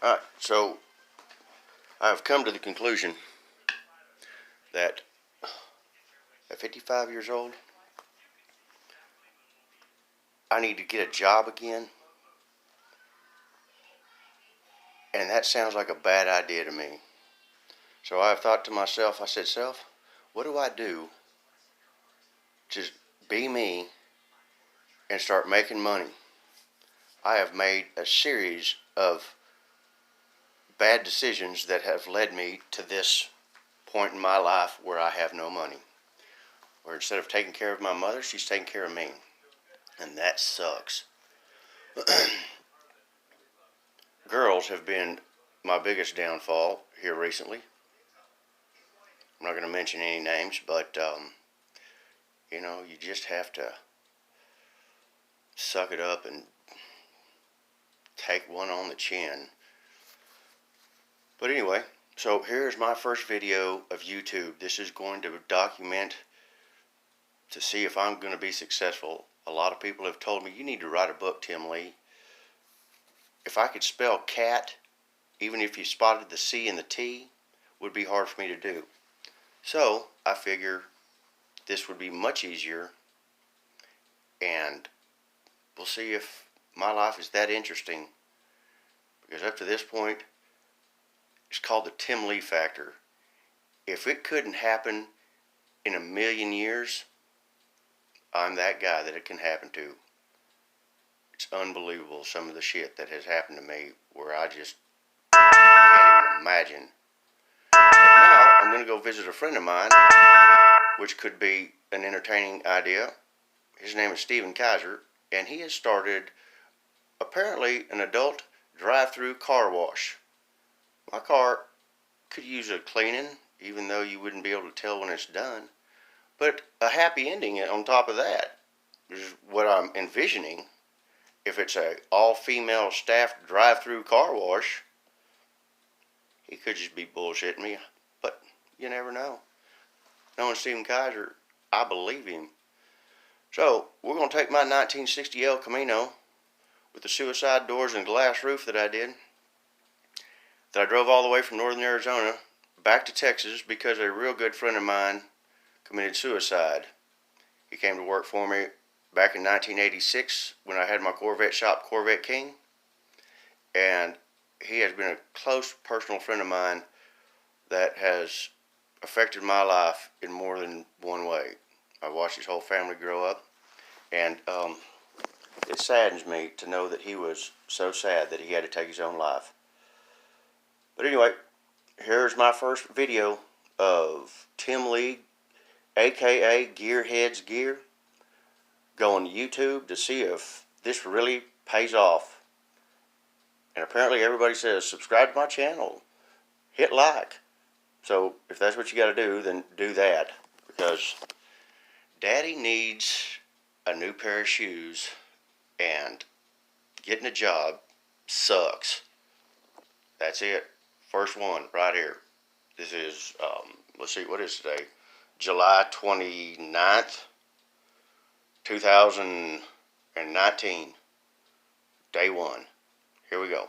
Alright, so I've come to the conclusion that at 55 years old, I need to get a job again. And that sounds like a bad idea to me. So I've thought to myself, I said, self, what do I do to be me and start making money? I have made a series of bad decisions that have led me to this point in my life where I have no money. Where instead of taking care of my mother, she's taking care of me. And that sucks. Girls have been my biggest downfall here recently. I'm not going to mention any names, but, you just have to suck it up and take one on the chin. But anyway, so here's my first video of YouTube. This is going to document to see if I'm going to be successful. A lot of people have told me, you need to write a book, Tim Lee. If I could spell cat, even if you spotted the C and the T, would be hard for me to do. So I figure this would be much easier, and we'll see if my life is that interesting, because up to this point, it's called the Tim Lee factor. If it couldn't happen in a million years, I'm that guy that it can happen to. It's unbelievable, some of the shit that has happened to me, where I just can't even imagine. Now, I'm going to go visit a friend of mine, which could be an entertaining idea. His name is Stephen Kaiser, and he has started, apparently, an adult drive-through car wash. My car could use a cleaning, even though you wouldn't be able to tell when it's done. But a happy ending on top of that is what I'm envisioning. If it's a all-female staffed drive-through car wash, he could just be bullshitting me, but you never know. Knowing Stephen Kaiser, I believe him. So, we're going to take my 1960 El Camino with the suicide doors and glass roof that I did, that I drove all the way from northern Arizona back to Texas because a real good friend of mine committed suicide. He came to work for me back in 1986 when I had my Corvette shop, Corvette King, and he has been a close personal friend of mine that has affected my life in more than one way. I watched his whole family grow up, and it saddens me to know that he was so sad that he had to take his own life. But anyway, here's my first video of Tim Lee, aka Gearheads Gear, going to YouTube to see if this really pays off. And apparently everybody says, subscribe to my channel, hit like. So if that's what you got to do, then do that. Because Daddy needs a new pair of shoes, and getting a job sucks. That's it. First one right here. This is, let's see, what is today? July 29th, 2019. Day one. Here we go.